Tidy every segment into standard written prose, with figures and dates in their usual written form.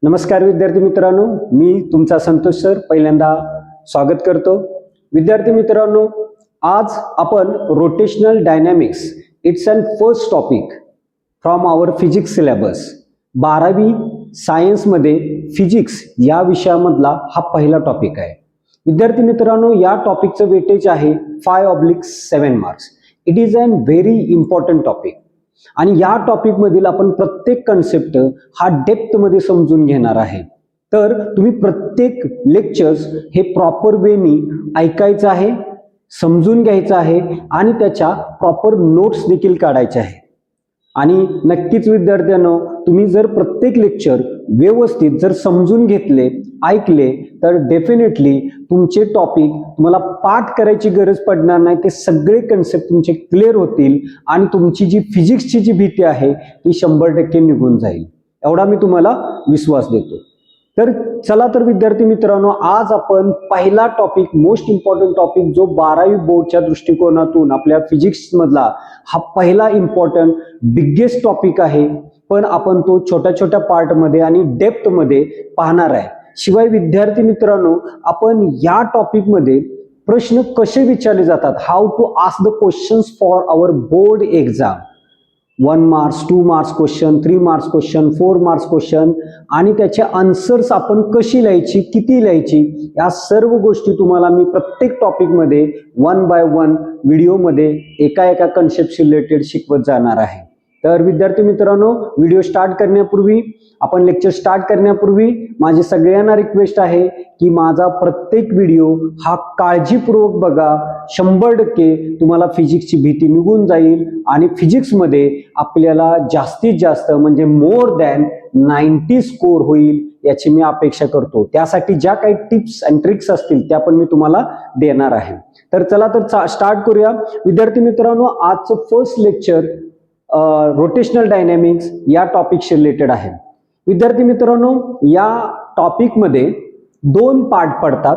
नमस्कार विद्यार्थी मित्रांनो, मी तुमचा संतोष सर पहिल्यांदा स्वागत करतो. विद्यार्थी मित्रांनो, आज आपण rotational dynamics it's and first topic from our physics syllabus 12वी सायन्समध्ये फिजिक्स या विषयामधला हा पहिला टॉपिक आहे. विद्यार्थी मित्रांनो, या टॉपिकचं वेटेज आहे 5/7 marks. It is an very important topic आणि या टॉपिक मधील आपण प्रत्येक कन्सेप्ट हा डेप्थ मध्ये समजून घेणार आहे. तर तुम्ही प्रत्येक लेक्चर्स हे प्रॉपर वेनी ऐकायचं आहे, समजून घ्यायचं आहे आणि त्याच्या प्रॉपर नोट्स देखील काढायच्या आहे. आणि नक्कीच विद्यार्थ्यांनो, तुम्ही जर प्रत्येक लेक्चर व्यवस्थित जर समजून घेतले, ऐकले तर डेफिनेटली तुमचे टॉपिक तुम्हाला पाठ करायची गरज पडणार नाही. ते सगळे कन्सेप्ट तुमचे क्लिअर होतील आणि तुमची जी फिजिक्सची जी भीती आहे ती 100% निघून जाईल, एवढा मी तुम्हाला विश्वास देतो. तर चला तर विद्यार्थी मित्रांनो, आज आपण पहिला टॉपिक, मोस्ट इम्पॉर्टंट टॉपिक, जो 12वी बोर्डच्या दृष्टिकोनातून आपल्या फिजिक्स मधला हा पहिला इम्पॉर्टंट बिगेस्ट टॉपिक आहे, पण आपण तो छोट्या छोट्या पार्टमध्ये आणि डेप्थ मध्ये पाहणार आहे. शिवाय विद्यार्थी मित्रांनो, आपण या टॉपिक मध्ये प्रश्न कसे विचारले जातात, how to ask the questions for our board exam, 1 marks, 2 marks question, 3 marks question, 4 marks question आणि त्याचे आन्सर्स आपण कशी लिहायची, किती लिहायची, या सर्व गोष्टी तुम्हाला मी प्रत्येक टॉपिकमध्ये 1 बाय 1 व्हिडिओमध्ये एका एका कन्सेप्ट रिलेटेड शिकवत जाणार आहे. तर विद्यार्थी मित्रांनो, व्हिडिओ स्टार्ट करण्यापूर्वी, आपण लेक्चर स्टार्ट करण्यापूर्वी माझी सगळ्यांना रिक्वेस्ट आहे की माझा प्रत्येक व्हिडिओ हा काळजीपूर्वक बघा. 100% तुम्हाला फिजिक्सची भीती निघून जाईल आणि फिजिक्समध्ये आपल्याला जास्तीत जास्त म्हणजे मोर दॅन 90 स्कोर होईल याची मी अपेक्षा करतो. त्यासाठी ज्या काही टिप्स अँड ट्रिक्स असतील त्या पण मी तुम्हाला देणार आहे. तर चला तर स्टार्ट करूया. विद्यार्थी मित्रांनो, आजचं फर्स्ट लेक्चर रोटेशनल डायनॅमिक्स या टॉपिकशी रिलेटेड आहे. विद्यार्थी मित्रांनो, या टॉपिकमध्ये 2 पार्ट पडतात.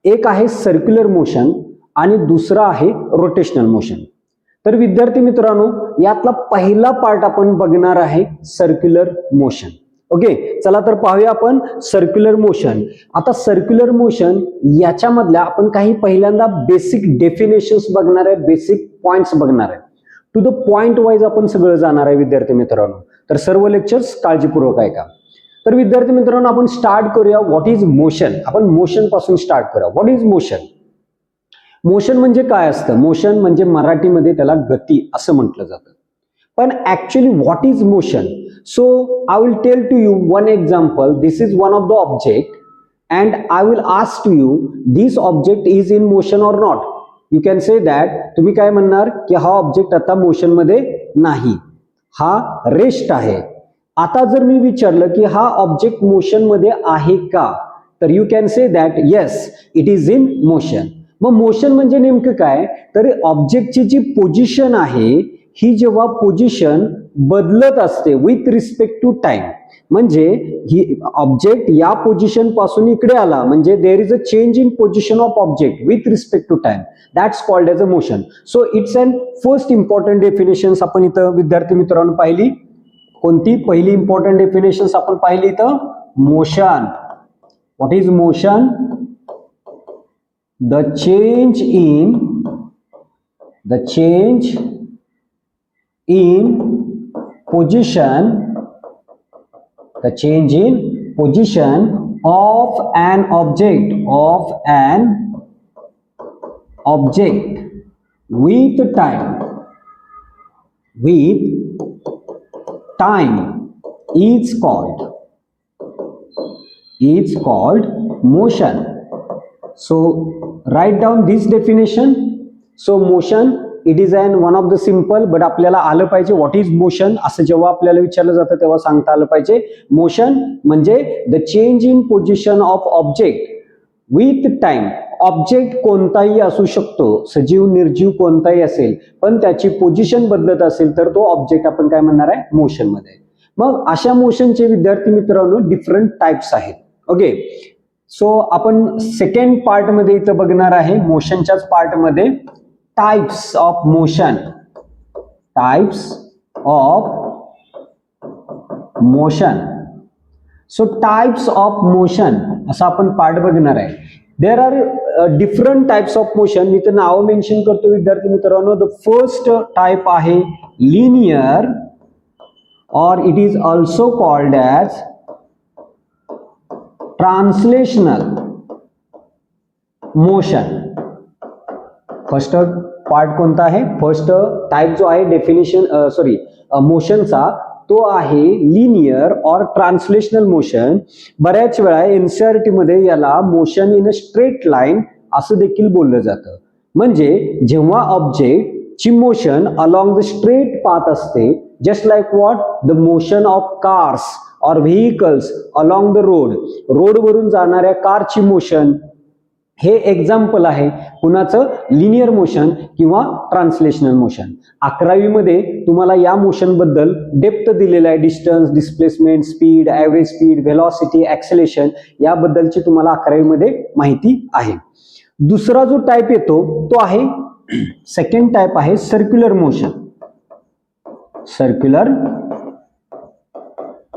एक आहे सर्क्युलर मोशन आणि दुसरा आहे रोटेशनल मोशन. तर विद्यार्थी मित्रांनो, यातला पहिला पार्ट आपण बघणार आहे सर्क्युलर मोशन. ओके, चला तर पाहूया आपण सर्क्युलर मोशन. आता सर्क्युलर मोशन याच्यामधल्या आपण काही पहिल्यांदा बेसिक डेफिनेशन्स बघणार आहे, बेसिक पॉइंट्स बघणार आहे. टू द पॉइंट वाईज आपण सगळं जाणार आहे विद्यार्थी मित्रांनो. तर सर्व लेक्चर्स काळजीपूर्वक ऐका. तर विद्यार्थी मित्रांनो, आपण स्टार्ट करूया व्हॉट इज मोशन. आपण मोशन पासून स्टार्ट करूया. What is motion? मोशन म्हणजे काय असतं? मोशन म्हणजे मराठीमध्ये त्याला गती असं म्हटलं जातं. पण actually what is motion? So I will tell to you one example. This is one of the object and I will ask to you this object is in motion or not. You can say that. तुम्ही काय म्हणणार की हा object आता motion मध्ये नाही, हा rest आहे. आता जर मी विचारलं की हा ऑब्जेक्ट मोशन मध्ये आहे का, तर you can say that yes it is in motion. मग मोशन म्हणजे नेमकं काय? तर ऑब्जेक्टची जी पोझिशन आहे ही जेव्हा पोझिशन बदलत असते विथ रिस्पेक्ट टू टाइम, म्हणजे ही ऑब्जेक्ट या पोझिशन पासून इकडे आला म्हणजे there is a change in position of object with respect to time, that's called as a motion. So it's an first important definitions आपण इथं विद्यार्थी मित्रांनो पाहिली. कोणती पहिली इम्पॉर्टंट डेफिनेशन्स आपण पाहिली इथं? Motion. What is motion? The change in position, the change in position of an object with time is called motion. So write down this definition. So motion, it is an one of the simple, but आपल्याला आलं पाहिजे what is motion असं जेव्हा आपल्याला विचारलं जातं तेव्हा सांगता आलं पाहिजे. मोशन म्हणजे the change in position of object with time. Object कोणताही असू शकतो, सजीव निर्जीव कोणताही असेल, पण त्याची पोझिशन बदलत असेल तर तो ऑब्जेक्ट आपण काय म्हणणार आहे? मोशन मध्ये. मग अशा मोशनचे विद्यार्थी मित्रांनो डिफरंट टाइप्स आहेत. ओके, सो आपण सेकंड पार्ट मध्ये इथं बघणार आहे मोशनच्याच पार्ट मध्ये types of motion. So types of motion असा आपण पार्ट बघणार आहे. There are different types of motion. मी तर नाव मेन्शन करतो विद्यार्थी मित्रांनो. द फर्स्ट टाइप आहे linear, or it is also called as translational motion. First part कोणता आहे? फर्स्ट टाइप जो आहे डेफिनेशन मोशनचा तो आहे लिनियर और ट्रान्सलेशनल मोशन. बऱ्याच वेळा एनसीईआरटी मध्ये याला motion in a straight line असं देखील बोललं जातं. म्हणजे जेव्हा ऑब्जेक्ट ची motion along the straight path असते, just like what the motion of cars or vehicles along the road. रोडवरून जाणाऱ्या कारची मोशन हे एक्झाम्पल आहे कुणाचं? लिनियर मोशन किंवा ट्रान्सलेशनल मोशन. 11वी मध्ये तुम्हाला या मोशन बद्दल डेप्थ दिलेला आहे. Distance, displacement, speed, average speed, velocity, acceleration याबद्दलची तुम्हाला 11वी मध्ये माहिती आहे. दुसरा जो टाइप येतो तो आहे सेकंड टाइप आहे circular motion. Circular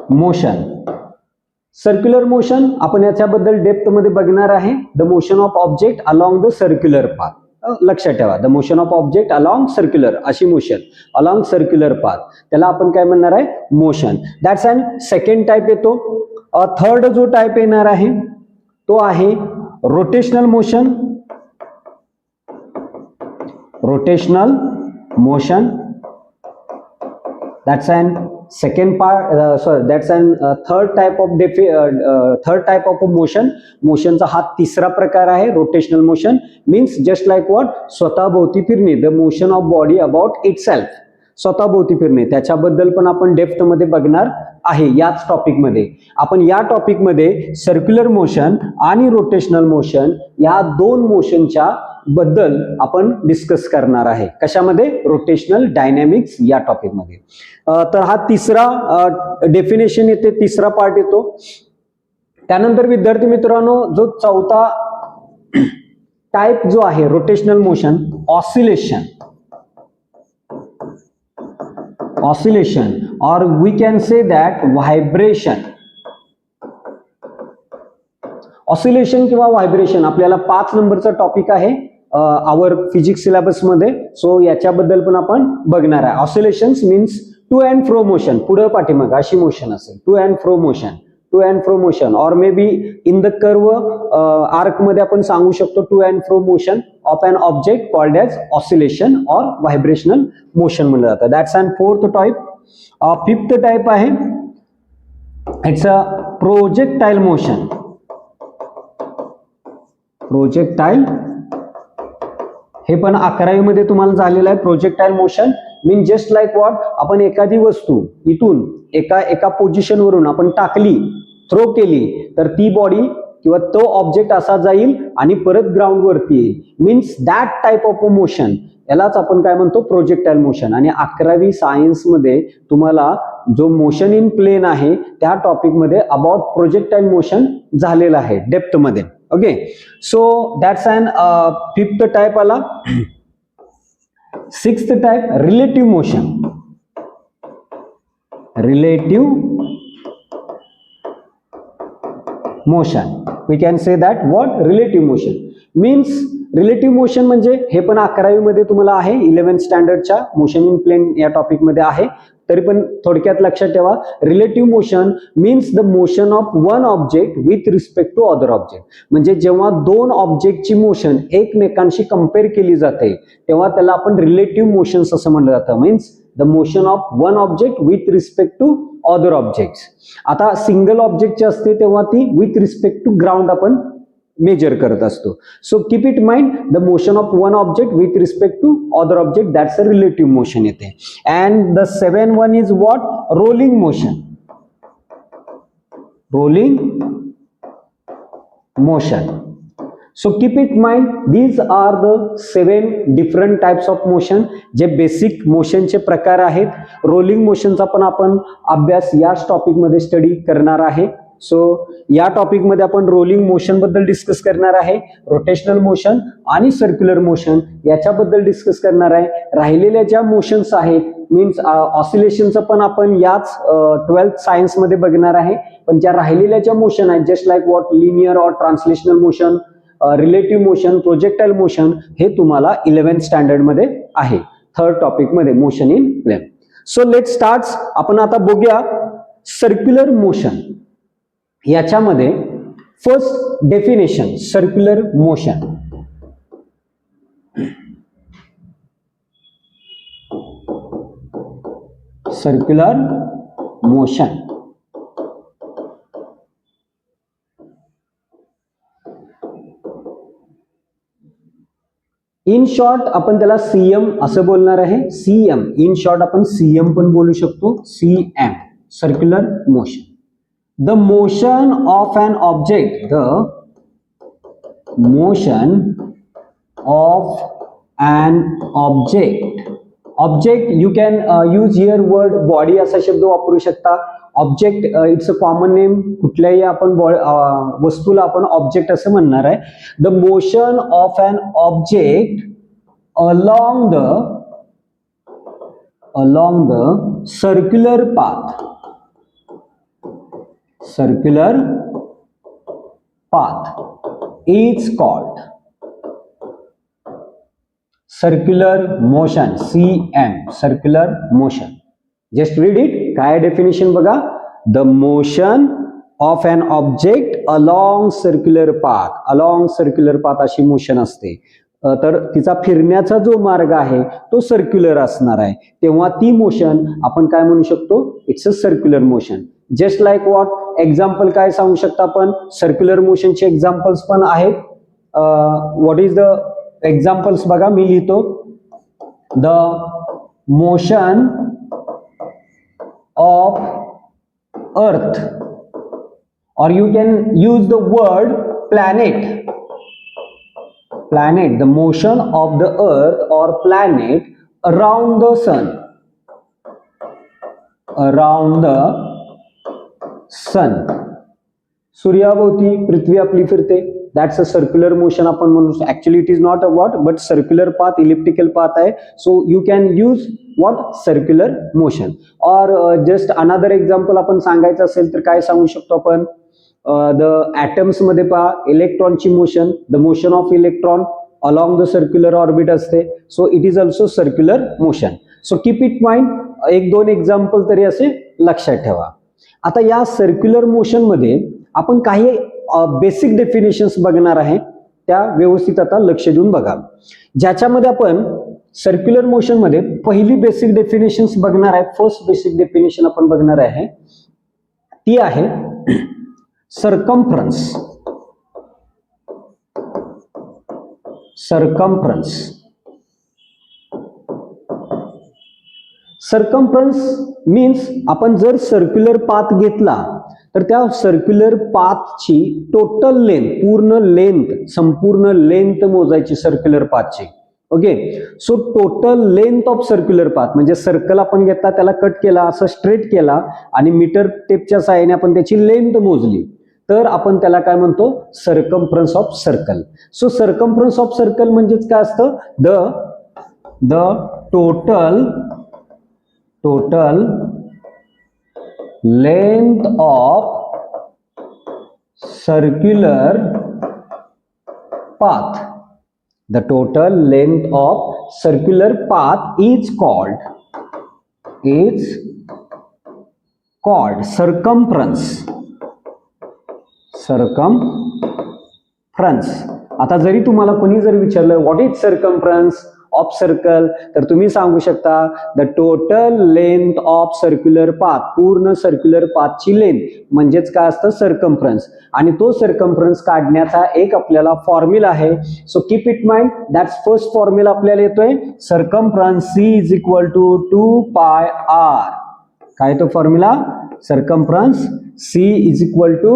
motion. Circular motion आपण याच्याबद्दल डेप्थ मध्ये बघणार आहे. The motion of object along the circular path. लक्षात ठेवा, the motion of object along circular अशी मोशन अलॉंग सर्क्युलर पाथ त्याला आपण काय म्हणणार आहे? Motion. That's and second type येतो. थर्ड जो टाइप येणार आहे तो आहे rotational motion. Rotational motion. That's an second part. That's an third type of motion. मोशनचा हा तिसरा प्रकार आहे rotational motion. Means just like what स्वतःभोवती फिरणे. The motion of body about itself. स्वतःभोवती फिरणे त्याच्याबद्दल पण आपण डेप्थ मध्ये बघणार आहे याच टॉपिक मध्ये. आपण या टॉपिक मध्ये सर्क्युलर मोशन आणि रोटेशनल मोशन या दोन मोशनच्या बद्दल आपण डिस्कस करणार आहे. कशामध्ये? रोटेशनल डायनॅमिक्स या टॉपिक मध्ये. तर हा तिसरा डेफिनेशन येते, तिसरा पार्ट येतो. त्यानंतर विद्यार्थी मित्रांनो जो चौथा टाइप जो आहे rotational motion, oscillation. Oscillation or we can say that vibration. Oscillation किंवा व्हायब्रेशन आपल्याला 5 नंबरचा टॉपिक आहे आवर फिजिक्स सिलेबस मध्ये. सो याच्याबद्दल पण आपण बघणार आहे. Oscillations means to and fro motion. पुढे पाठीमाग अशी मोशन असेल. To and fro motion. To and fro motion or maybe in the curve arc मध्ये आपण सांगू शकतो to and fro motion of an object called age oscillation or vibrational motion म्हणलं जातं. That's and fourth type. Fifth type आहे it's a projectile motion. Projectile हे पण 11वी मध्ये तुम्हाला झालेलं आहे. Projectile motion mean just like what आपण एखादी वस्तू इथून एका पोझिशन वरून आपण टाकली, थ्रो केली तर ती बॉडी किंवा तो ऑब्जेक्ट असा जाईल आणि परत ग्राउंड वरती येईल. Means that type of motion यालाच आपण काय म्हणतो? Projectile motion. आणि 11वी सायन्स मध्ये तुम्हाला जो मोशन इन प्लेन आहे त्या टॉपिक मध्ये अबाउट प्रोजेक्टाइल मोशन झालेला आहे डेप्थ मध्ये. Okay. So that's an fifth type आला. Sixth type relative motion. Relative motion we can say that what relative motion means. Relative motion म्हणजे हे पण 11वी मध्ये तुम्हाला आहे. 11th स्टँडर्डच्या मोशन इन प्लेन या टॉपिक मध्ये आहे. तरी पण थोडक्यात लक्षात ठेवा, relative motion means the motion of one object with respect to other object. म्हणजे जेव्हा दोन ऑब्जेक्टची मोशन एकमेकांशी कंपेअर केली जाते तेव्हा त्याला आपण रिलेटिव्ह मोशन्स असं म्हणलं जातं. Means the motion of one object with respect to other objects. आता सिंगल ऑब्जेक्टची असते तेव्हा ती विथ रिस्पेक्ट टू ग्राउंड आपण मेजर करत असतो. So keep it mind the motion of one object with respect to other object that's a relative motion येते. And the 7th one is what? Rolling motion. Rolling motion. So keep it mind these are the 7 different types of motion जे basic मोशनचे प्रकार आहेत. Rolling मोशनचा पण आपण अभ्यास याच topic मध्ये study करणार आहे. सो या टॉपिक मध्ये आपण रोलिंग मोशन बद्दल डिस्कस करणार आहे. रोटेशनल मोशन आणि सर्क्युलर मोशन याच्याबद्दल डिस्कस करणार आहे. राहिलेल्या ज्या मोशन्स आहेत मीन्स ऑसिलेशनचं पण आपण याच 12th सायन्स मध्ये बघणार आहे. पण ज्या राहिलेल्या ज्या मोशन आहेत just like what linear or translational motion, relative motion, projectile motion, हे तुम्हाला 11th स्टँडर्ड मध्ये आहे, 3rd टॉपिक मध्ये motion in plane. So let start. आपण आता बघूया सर्क्युलर मोशन. याच्यामध्ये first definition circular motion. Circular motion in short आपण त्याला सीएम असं बोलणार आहे. सीएम इन शॉर्ट आपण सीएम पण बोलू शकतो. CM circular motion. The motion of an object, the motion of an object. Object you can use here word body असा शब्द वापरू शकता. Object it's a common name. कुठल्याही आपण वस्तूला आपण ऑब्जेक्ट असं म्हणणार आहे. The motion of an object along the circular path. Circular path is called circular motion. CM circular motion. Just read it. काय डेफिनेशन बघा. The motion of an object along circular path. Along circular path अशी motion असते. तर तिचा फिरण्याचा जो मार्ग आहे तो सर्क्युलर असणार आहे, तेव्हा ती मोशन आपण काय म्हणू शकतो, it's a circular motion. Just like what example काय सांगू शकता आपण, सर्क्युलर मोशनचे एक्झाम्पल्स पण आहेत. व्हॉट इज द एक्झाम्पल्स बघा, मी लिहितो. द मोशन ऑफ अर्थ, or you can use the word planet. Planet, the motion of the earth or planet around the sun. Around the sun. सूर्याभोवती पृथ्वी आपली फिरते. That's a circular motion आपण म्हणू. Actually it is not a what but circular path, elliptical path आहे. So you can use what circular motion. Or just another example आपण सांगायचं असेल तर काय सांगू शकतो आपण, द ॲटम्स मध्ये पहा इलेक्ट्रॉनची motion. The motion of electron along the circular orbit असते. So it is also circular motion. So keep it mind. 1-2 example तरी असे लक्षात ठेवा. आता या सर्क्युलर मोशन मध्ये आपण काही बेसिक डेफिनेशन्स बघणार आहे, त्या व्यवस्थित आता लक्ष देऊन बघा. ज्याच्यामध्ये आपण सर्क्युलर मोशन मध्ये पहिली बेसिक डेफिनेशन्स बघणार आहे. फर्स्ट बेसिक डेफिनेशन आपण बघणार आहे ती आहे circumference. Circumference. Circumference means आपण जर सर्क्युलर पाथ घेतला तर त्या सर्क्युलर पाथची टोटल लेंथ, पूर्ण लेंथ, संपूर्ण लेंथ मोजायची सर्क्युलर पाथची. Okay. So total length of circular path म्हणजे सर्कल आपण घेतला, त्याला कट केला, असं स्ट्रेट केला आणि मीटर टेपच्या सहाय्याने आपण त्याची लेंथ मोजली, तर आपण त्याला काय म्हणतो, circumference of circle. So circumference of circle म्हणजेच काय असतं, the total length of circular path. The total length of circular path is called circumference. आता जरी तुम्हाला कोणी जर विचारलं what is circumference of circle, तर तुम्ही सांगू शकता the total length of circular path. पूर्ण सर्क्युलर पाथची लेंथ म्हणजेच काय असतं, सर्कम्फरन्स. आणि तो सर्कम्फरन्स काढण्याचा एक आपल्याला फॉर्म्युला आहे. So keep it mind. That's first formula आपल्याला येतोय, circumference C is equal to 2πr. काय तो formula, circumference C is equal to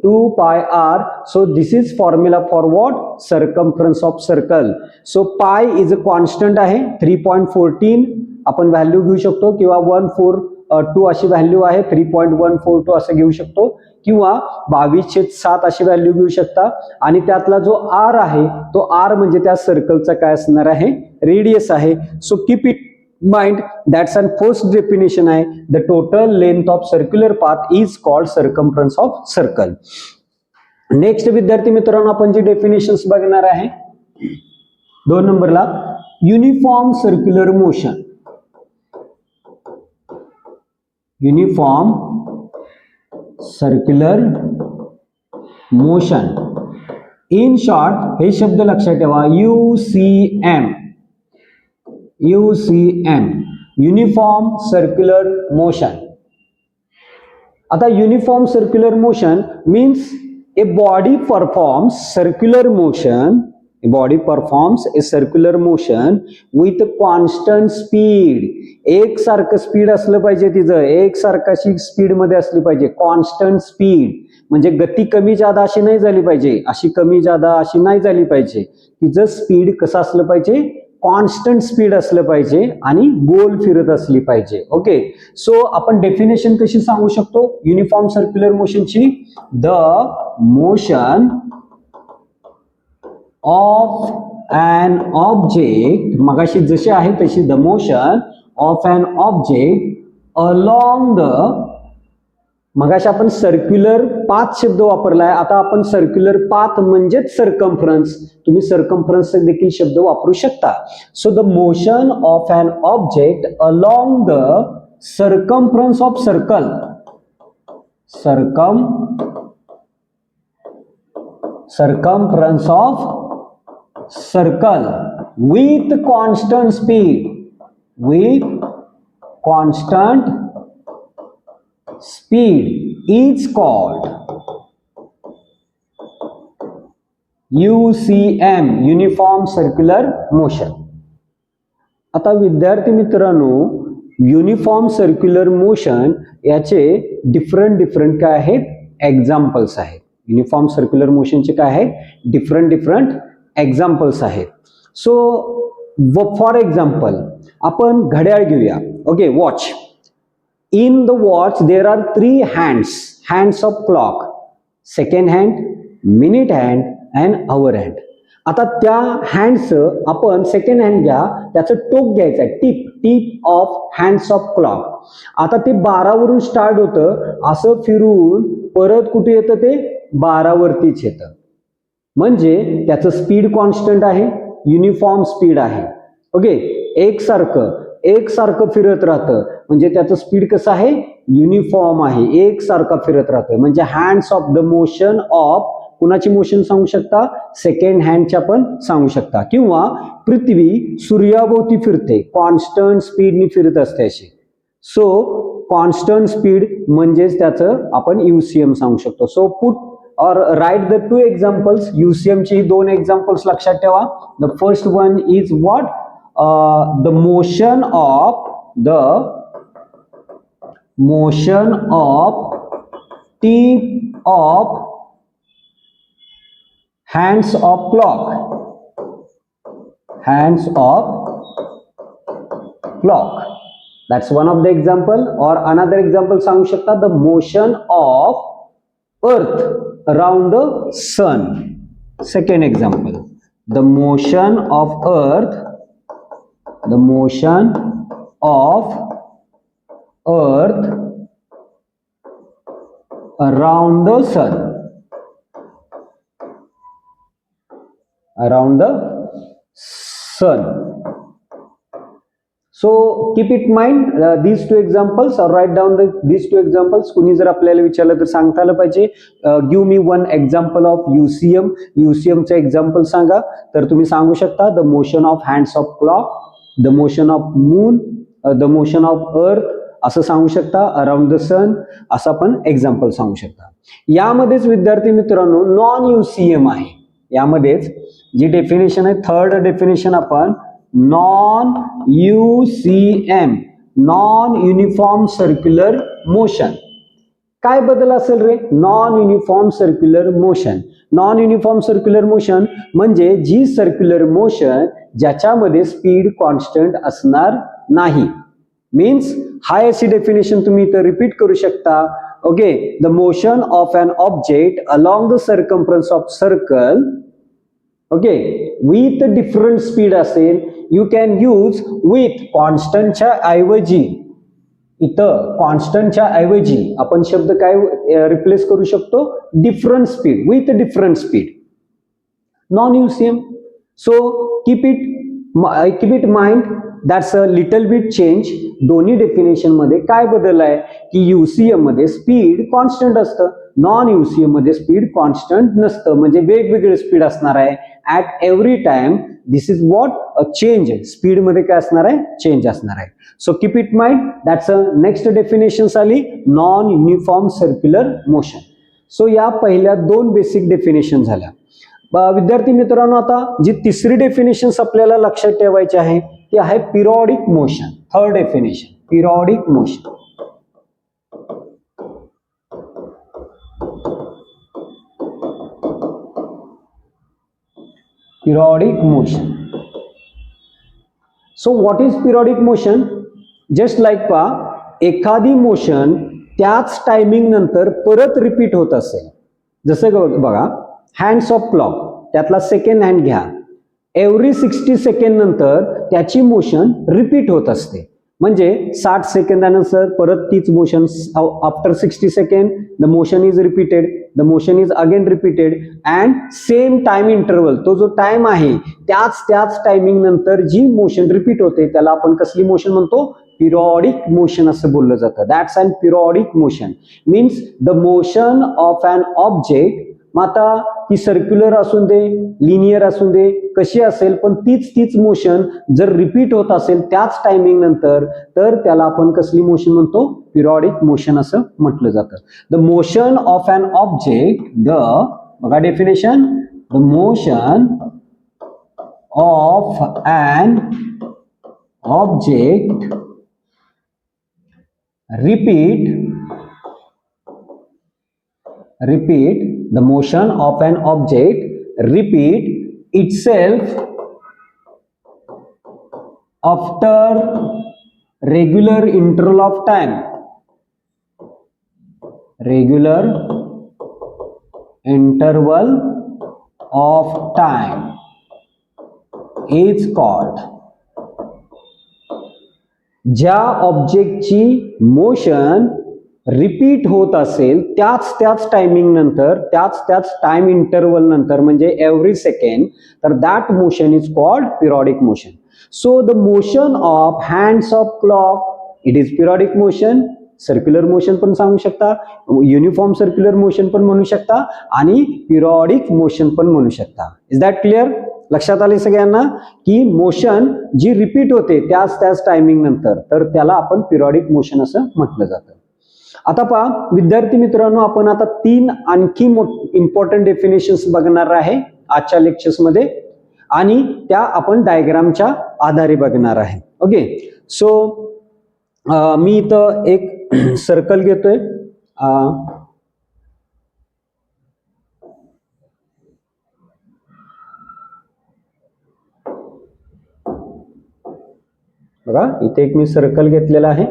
2πr. So this is formula for what? Circumference of circle. So pi is a constant आहे, 3.14 आपण value घेऊ शकतो, किंवा 142 अशी व्हॅल्यू आहे, 3.142 असं घेऊ शकतो, किंवा 22/7 अशी व्हॅल्यू घेऊ शकता. आणि त्यातला जो r आहे तो r म्हणजे त्या सर्कलचा काय असणार आहे, रेडियस आहे. So keep it mind that's an first definition आहे. The total length of circular path is called circumference of circle. Next विद्यार्थी मित्रांनो आपण जी डेफिनेशन्स बघणार आहे 2 नंबरला, uniform circular motion. Uniform circular motion, in short हे शब्द लक्षात ठेवा, UCM. UCM, uniform circular motion. आता uniform circular motion means a body performs circular motion. A body performs a circular motion with constant speed. एक सारखं speed असलं पाहिजे, तिचं एक सारखाची स्पीड मध्ये असली पाहिजे. कॉन्स्टंट स्पीड म्हणजे गती कमी जादा अशी नाही झाली पाहिजे, अशी कमी जादा अशी नाही झाली पाहिजे. तिचं स्पीड कसं असलं पाहिजे, कॉन्स्टंट स्पीड असलं पाहिजे आणि गोल फिरत असली पाहिजे. ओके, सो आपण डेफिनेशन कशी सांगू शकतो युनिफॉर्म सर्क्युलर मोशनची? The motion of an object, मगाशी जशी आहे तशी, the motion of an object along the, मगाशी आपण सर्क्युलर पाथ शब्द वापरलाय, आता आपण सर्क्युलर पाथ म्हणजेच सर्कम्फरन्स, तुम्ही सर्कम्फरन्स देखील शब्द वापरू शकता. So the motion of an object along the circumference of circle, circumference of circle with constant speed, with constant speed is called UCM, uniform circular motion. आता विद्यार्थी मित्रांनो, युनिफॉर्म सर्क्युलर मोशन याचे different काय आहेत, एक्झाम्पल्स आहेत. Uniform circular मोशनचे काय आहेत, different examples आहेत. सो फॉर एक्झाम्पल आपण घड्याळ घेऊया. Okay, watch. In the watch there are 3 hands of clock, second hand, minute hand and hour hand. आता त्या हँड्स आपण सेकंड हँड घ्या, त्याचं टोक घ्यायचं आहे, tip of hands of clock. आता ते 12 वरून स्टार्ट होतं, असं फिरून परत कुठे येतं, ते 12 वरतीच येतं. म्हणजे त्याचं स्पीड कॉन्स्टंट आहे, युनिफॉर्म स्पीड आहे. ओके, एकसारखं फिरत राहतं म्हणजे त्याचं स्पीड कसं आहे, युनिफॉर्म आहे, एकसारखं फिरत राहतं. म्हणजे hands of the motion of, कुणाची मोशन सांगू शकता, सेकंड हँडच्या पण सांगू शकता. किंवा पृथ्वी सूर्याभोवती फिरते, कॉन्स्टंट स्पीडनी फिरत असते अशी. सो कॉन्स्टंट स्पीड म्हणजेच त्याचं आपण UCM सांगू शकतो. So put or write the 2 examples. UCM ची 2 examples लक्षात ठेवा. The first one is what? The motion of tip of hands of clock. That's one of the example. Or another example सांगू शकता, the motion of earth around the sun. Second example, the motion of earth around the sun. So keep it mind these 2 examples, or write down these 2 examples. कुणी जर आपल्याला विचारलं तर सांगता आलं पाहिजे, give me 1 example of UCM. UCMचे example सांगा. तर तुम्ही सांगू शकता, the motion of hands of clock, the motion of moon, the motion of earth असं सांगू शकता, अराउंड द सन असं पण एक्झाम्पल सांगू शकता. यामध्येच विद्यार्थी मित्रांनो नॉन UCM आहे. यामध्येच जी डेफिनेशन आहे, थर्ड डेफिनेशन आपण non UCM, non uniform circular motion. काय बदल असेल रे non uniform circular motion? Non uniform circular motion म्हणजे जी सर्क्युलर मोशन ज्याच्यामध्ये स्पीड कॉन्स्टंट असणार नाही. मीन्स हाय अशी डेफिनेशन तुम्ही इथं रिपीट करू शकता. Okay, the motion of an object along the circumference of circle okay, with different speed असेल, यू कॅन यूज विथ कॉन्स्टंटच्या ऐवजी, इथं कॉन्स्टंटच्या ऐवजी आपण शब्द काय रिप्लेस करू शकतो, different speed, with different speed, non UCM. So keep it mind, that's a little bit change. दोन्ही डेफिनेशन मध्ये काय बदल आहे की यूसीएम मध्ये स्पीड कॉन्स्टंट असतं, नॉन यूसीएम मध्ये स्पीड कॉन्स्टंट नसतं, म्हणजे वेगवेगळे स्पीड असणार आहे at every time. This is what a change, speed मध्ये काय असणार आहे, चेंज असणार आहे. So keep it mind, that's a next definition आली non uniform circular motion. So या पहिल्या दोन बेसिक डेफिनेशन झाल्या. विद्यार्थी मित्रांनो, आता जी तिसरी डेफिनेशन आपल्याला लक्षात ठेवायची आहे ती आहे periodic motion. Third definition, periodic motion. Periodic motion. So what is periodic motion? Just like पहा, एखादी मोशन त्याच टायमिंग नंतर परत रिपीट होत असेल, जसं बघा हँड्स ऑफ क्लॉक, त्यातला सेकंड हँड घ्या, एव्हरी 60 सेकंड नंतर त्याची मोशन रिपीट होत असते. म्हणजे 60 सेकंदानंतर परत तीच motion, after 60 second the motion is repeated, the motion is again repeated and same time interval, तो जो टाइम आहे त्याच टायमिंग नंतर जी मोशन रिपीट होते त्याला आपण कसली मोशन म्हणतो, पिरियॉडिक मोशन असं बोललं जातं. That's an periodic motion means the motion of an object. मग आता ती सर्क्युलर असून दे, लिनियर असून दे, कशी असेल, पण तीच मोशन जर रिपीट होत असेल त्याच टायमिंग नंतर, तर त्याला आपण कसली मोशन म्हणतो, पिरियॉडिक मोशन असं म्हटलं जातं. The motion of an object, बघा definition, the motion of an object repeat the motion of an object repeat itself after regular interval of time. Regular interval of time is called. ज्या ऑब्जेक्टची motion repeat होत असेल त्याच timing नंतर, त्याच time interval नंतर, म्हणजे every second, तर that motion is called periodic motion. So the motion of hands of clock, it is periodic motion. Circular motion पण सांगू शकता, युनिफॉर्म सर्क्युलर मोशन पण म्हणू शकता आणि पिरियॉडिक मोशन पण म्हणू शकता. Is that clear? लक्षात आले सगळ्यांना की मोशन जी रिपीट होते त्याच टायमिंग नंतर, तर त्याला आपण पिरियॉडिक मोशन असं म्हटलं जातं. आता पहा विद्यार्थी मित्रांनो, आपण आता 3 आणखी इम्पॉर्टंट डेफिनेशन्स बघणार आहे आजच्या लेक्चर्स मध्ये आणि त्या आपण डायग्रामच्या आधारे बघणार आहे. ओके, सो मी इथं एक सर्कल घेतोय. बघा इथे एक मी सर्कल घेतलेला आहे.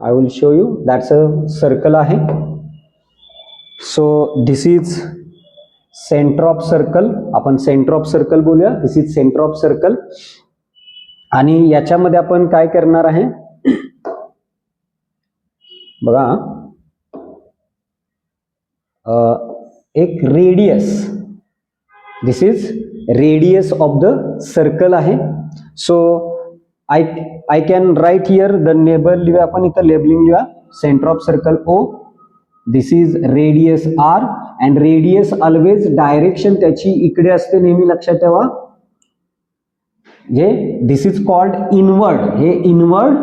I will show you, that's a circle आहे. So this is centre of circle, आपण सेंटर ऑफ सर्कल बोलूया. This is centre of circle आणि याच्यामध्ये आपण काय करणार आहे बघा, एक radius, this is radius of the circle आहे. So I can write here the label लिहूया आपण, इथं लेबलिंग लिहूया. Centre of circle O, this is radius R and radius always direction त्याची इकडे असते, नेहमी लक्षात ठेवा. दिस इज कॉल्ड इनवर्ड, हे इनवर्ड,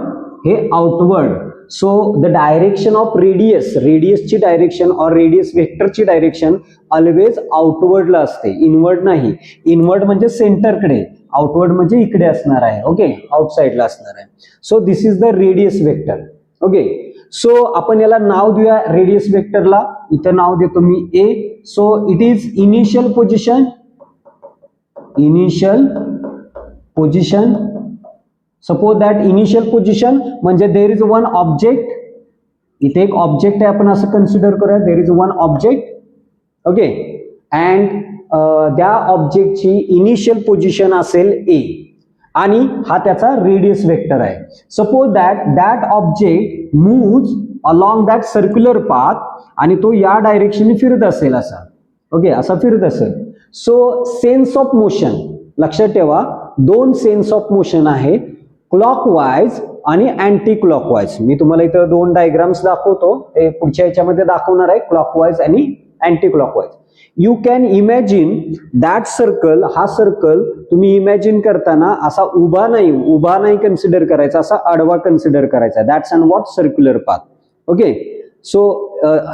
हे outward. So the direction of रेडियसची डायरेक्शन और रेडियस वेक्टरची डायरेक्शन ऑलवेज आउटवर्डला असते, इनवर्ड नाही. इनवर्ड म्हणजे सेंटरकडे, आउटवर्ड म्हणजे इकडे असणार आहे. ओके, आउटसाइडला असणार आहे. So this is the radius vector. Okay, so आपण याला नाव देऊया रेडियस वेक्टरला. इथं नाव देतो मी A. So it is initial position. Suppose that initial position म्हणजे देर इज वन ऑब्जेक्ट, इथे एक ऑब्जेक्ट आहे आपण असं कन्सिडर करूया. There is one object. Okay, and त्या ऑब्जेक्टची इनिशियल पोझिशन असेल ए आणि हा त्याचा रेडियस वेक्टर आहे. Suppose that object moves along that circular path आणि तो या डायरेक्शनने फिरत असेल असा, ओके, असा फिरत असेल. सो सेन्स ऑफ मोशन लक्षात ठेवा, दोन सेन्स ऑफ मोशन आहे, क्लॉकवाईज आणि अँटी क्लॉकवाईज. मी तुम्हाला इथं दोन डायग्राम्स दाखवतो, ते पुढच्या याच्यामध्ये दाखवणार आहे, क्लॉकवाईज आणि anti clockwise. You can imagine that circle, हा सर्कल तुम्ही इमॅजिन करताना असा उभा नाही कन्सिडर करायचा, असा आडवा कन्सिडर करायचा. That's and what circular path. Okay, so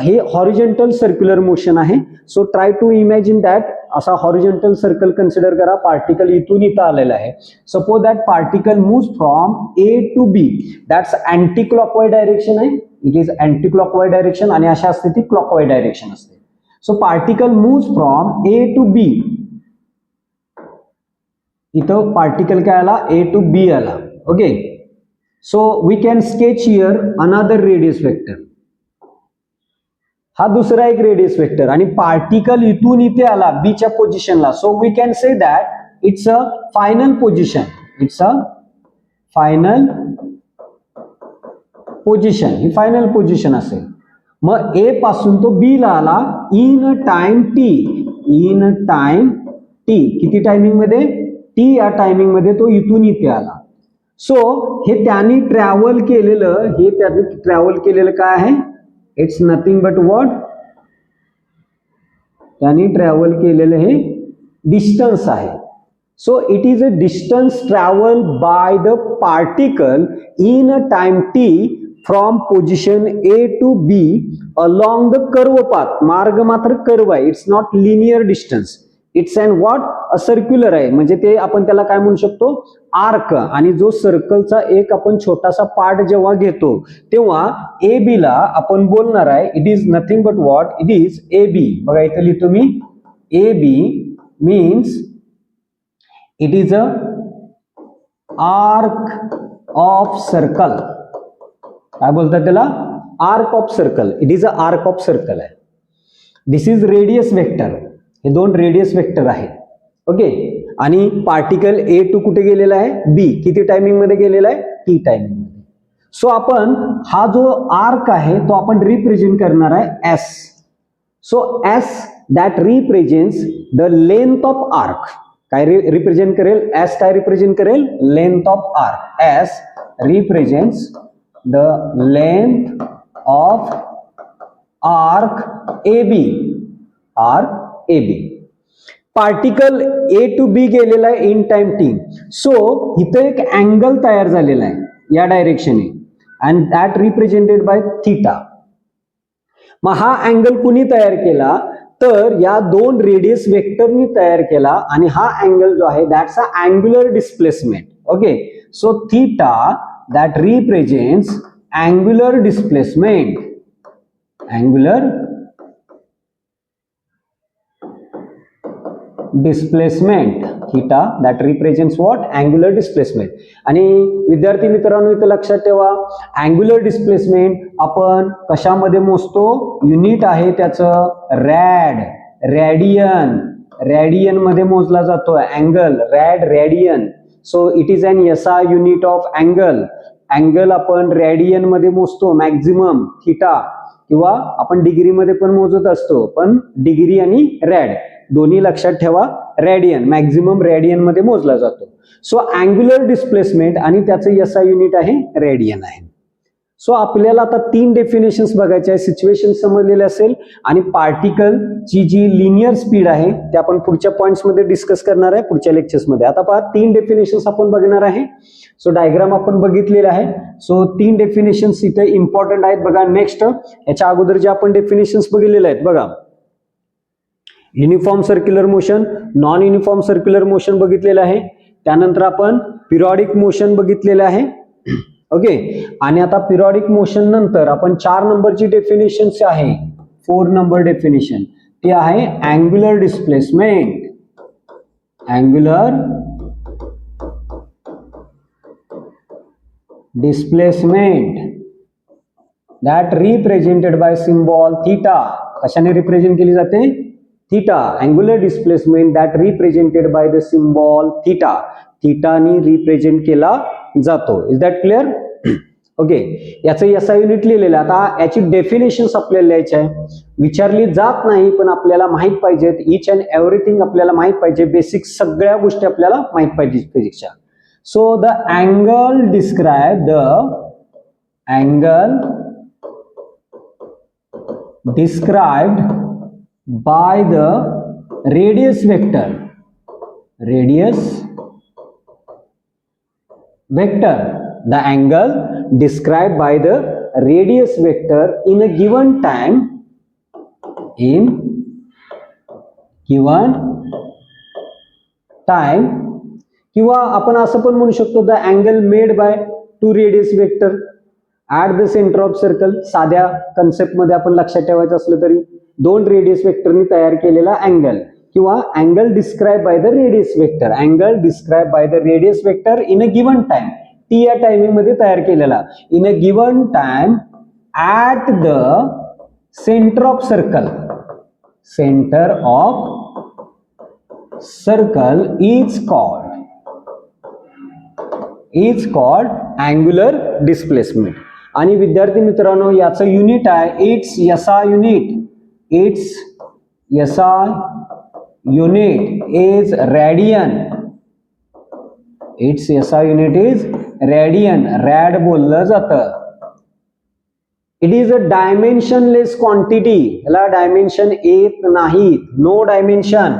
हे हॉरिझॉन्टल सर्क्युलर मोशन आहे. So try to imagine that, असा हॉरिझॉन्टल सर्कल कन्सिडर करा. पार्टिकल इथून इथं आलेला आहे. Suppose that particle moves from A to B, that's anti clockwise direction आहे, it is anti clockwise direction, आणि अशा असते ती क्लॉकवाईज डायरेक्शन असते. So particle moves from A to B, इथं पार्टिकल काय आला, ए टू बी आला. Okay, so we can sketch here another radius vector. हा दुसरा एक रेडियस वेक्टर, आणि पार्टिकल इथून इथे आला बीच्या पोझिशनला. So we can say that it's a final position, it's a final position, ही फायनल पोझिशन असेल. मग ए पासून तो बी ला आला in time T, in time T, किती टायमिंग मध्ये, टी या टायमिंग मध्ये तो इथून इथे आला. सो हे त्यांनी ट्रॅव्हल केलेलं काय आहे, इट्स नथिंग बट व्हॉट, त्यांनी ट्रॅव्हल केलेलं हे डिस्टन्स आहे. So it is a distance travel by the particle in a time T from position A to B along the curve path. मार्ग मात्र कर्व आहे, it's not linear distance, it's and what a circular आहे. म्हणजे ते आपण त्याला काय म्हणू शकतो, आर्क. आणि जो सर्कलचा एक आपण छोटासा पार्ट जेव्हा घेतो तेव्हा ए बी ला आपण बोलणार आहे, it is nothing but what, it is A B. बघा इथे लिहितो मी, A B means it is a arc of circle. काय बोलतात त्याला, arc of circle, it is a arc of circle आहे. दिस इज रेडियस वेक्टर, हे दोन रेडियस वेक्टर आहेत. ओके, आणि पार्टिकल ए टू कुठे गेलेला आहे, बी, किती टायमिंग मध्ये गेलेला आहे, टी टायमिंग मध्ये. सो आपण हा जो आर्क आहे तो आपण रिप्रेझेंट करणार आहे S. So S that represents the length of arc. काय रिप्रेझेंट करेल, एस काय रिप्रेझेंट करेल, length of arc. S represents the length of arc A B, arc A B. Particle A to B गेलेला आहे in time T. So इथं एक angle तयार झालेला आहे या डायरेक्शनने, and that represented by theta. मग हा अँगल कुणी तयार केला, तर या दोन रेडियस वेक्टरनी तयार केला, आणि हा अँगल जो आहे that's a angular displacement. Okay, so theta that represents angular displacement, angular displacement, theta that represents what, angular displacement. आणि विद्यार्थी मित्रांनो इथं लक्षात ठेवा, अँग्युलर डिस्प्लेसमेंट आपण कशामध्ये मोजतो, युनिट आहे त्याचं रॅड, रॅडियन, रॅडियन मध्ये मोजला जातो angle, rad, radian. So it is an SI unit of angle. Angle आपण रॅडियन मध्ये मोजतो मॅक्झिमम थीटा, किंवा आपण डिग्री मध्ये पण मोजत असतो, पण डिग्री आणि रॅड दोन्ही लक्षात ठेवा, रॅडियन मॅक्झिमम रॅडियन मध्ये मोजला जातो. सो अँग्युलर डिस्प्लेसमेंट आणि त्याचं एसआय युनिट आहे रॅडियन आहे. सो आपल्याला आता तीन डेफिनेशन्स बघायचे आहे. सिच्युएशन समजलेले असेल, आणि पार्टिकलची जी लिनियर स्पीड आहे ते आपण पुढच्या पॉइंट्स मध्ये डिस्कस करणार आहे पुढच्या लेक्चर्स मध्ये. आता पहा, तीन डेफिनेशन्स आपण बघणार आहे. सो डायग्राम आपण बघितलेला आहे. सो तीन डेफिनेशन्स इथे इम्पॉर्टंट आहेत. बघा नेक्स्ट, याच्या अगोदर जे आपण डेफिनेशन्स बघितलेले आहेत, बघा uniform circular motion, non uniform circular motion बघितलेलं आहे. त्यानंतर आपण पिरियॉडिक मोशन बघितलेलं आहे. ओके, आणि आता पिरियॉडिक मोशन नंतर आपण 4 नंबरची डेफिनेशन आहे, 4 नंबर डेफिनेशन, ती आहे angular displacement. Angular displacement that represented by symbol theta. कशाने रिप्रेझेंट केली जाते, theta angular displacement that represented by the symbol theta. थीटानी रिप्रेझेंट केला जातो. Is that clear? ओके, याचं SI युनिट लिहिलेलं. आता याची डेफिनेशन्स आपल्याला लिहायची आहे. विचारली जात नाही पण आपल्याला माहित पाहिजेत. इच अँड एव्हरीथिंग आपल्याला माहित पाहिजे. बेसिक सगळ्या गोष्टी आपल्याला माहित पाहिजे फिजिक्सच्या. So the angle describe described by the radius vector the angle described by the radius vector in a given time किंवा आपण असं पण म्हणू शकतो the angle made by two radius vector at the centre of circle. साध्या concept मध्ये आपण लक्षात ठेवायचं असलं तरी दोन रेडियस वेक्टरनी तयार केलेला अँगल किंवा angle describe by the radius vector. Angle describe by the radius vector in a given time. T या टायमिंग मध्ये तयार केलेला. In a given time at the centre of circle. Centre of circle is called angular displacement. आणि विद्यार्थी मित्रांनो याचं unit आहे it's SI unit. It's SI unit is radian. It's SI unit is radian. Rad बोललं जातं. It is a dimensionless quantity. याला dimension येत नाहीत. No dimension.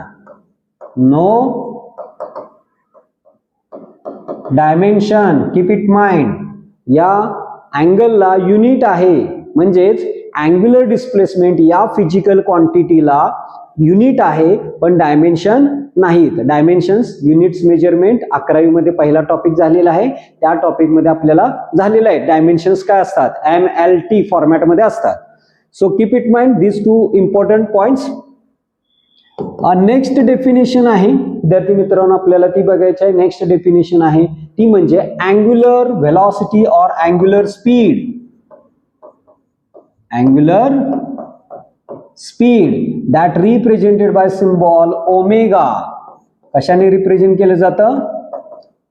Keep it mind. या अँगलला युनिट आहे म्हणजेच अँग्युलर डिस्प्लेसमेंट या फिजिकल क्वांटिटीला युनिट आहे पण डायमेन्शन नाहीत. डायमेन्शन्स युनिट्स मेजरमेंट 11वी मध्ये पहिला टॉपिक झालेला आहे. त्या टॉपिक मध्ये आपल्याला झालेला आहे. डायमेन्शन्स काय असतात? MLT फॉर्मॅट मध्ये असतात. So keep it mind this two important points. Next definition आहे विद्यार्थी मित्रांनो आपल्याला ती बघायची आहे. नेक्स्ट डेफिनेशन आहे ती म्हणजे angular velocity or angular speed. Angular speed that represented by symbol omega. कशाने रिप्रेझेंट केलं जातं?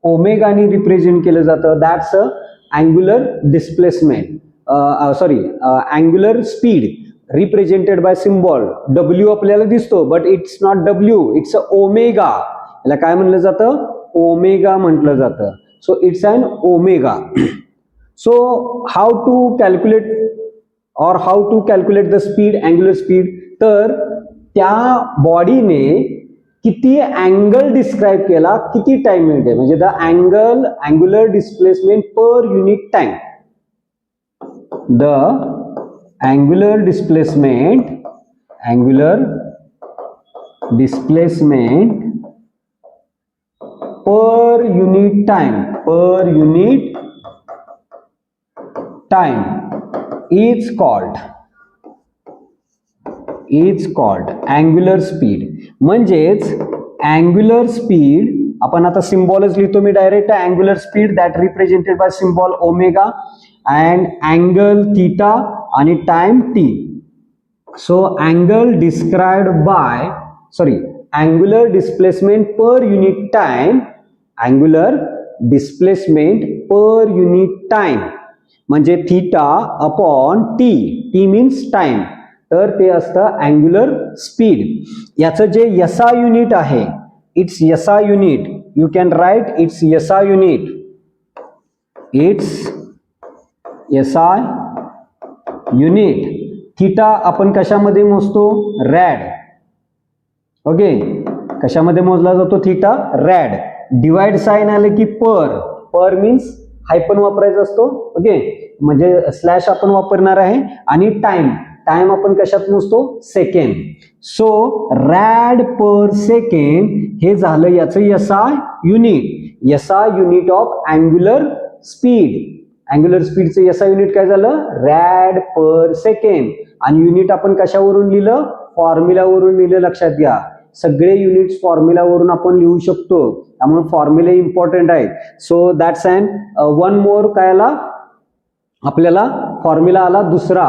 ओमेगाने रिप्रेझेंट केलं जातं. That's angular displacement angular speed represented by symbol. W आपल्याला दिसतो but it's not W, it's omega. याला काय म्हणलं जातं? ओमेगा म्हटलं जातं. So it's an omega. So how to calculate the speed, angular speed. तर त्या बॉडीने किती अँगल डिस्क्राइब केला, किती टाइम मध्ये, म्हणजे the angular displacement per unit time. The angular displacement per unit time is called angular speed. म्हणजेच angular speed आपण आता सिम्बॉलच लिहितो मी direct. Angular speed that represented by symbol omega and angle theta आणि time t. So angular displacement per unit time म्हणजे theta upon T. T means time. तर ते असतं अँग्युलर स्पीड. याचं जे SI युनिट आहे it's SI unit. You can write it's SI unit. It's SI unit. Theta आपण कशामध्ये मोजतो? रॅड. ओके, कशामध्ये मोजला जातो थीटा? रॅड. डिवाइड साइन आले की पर मीन्स हायपन वापरायचा असतो. ओके, म्हणजे स्लॅश आपण वापरणार आहे. आणि टाइम आपण कशात मोजतो? Second. So rad per second हे झालं याचं SI unit. SI unit of angular speed. Angular स्पीडचं SI युनिट काय झालं? Rad per second. आणि युनिट आपण कशावरून लिहिलं? फॉर्म्युलावरून लिहिलं. लक्षात घ्या, सगळे युनिट्स फॉर्म्युलावरून आपण लिहू शकतो. त्यामुळे फॉर्म्युला इम्पॉर्टंट आहे. So that's and one more काय आला आपल्याला? फॉर्म्युला आला दुसरा.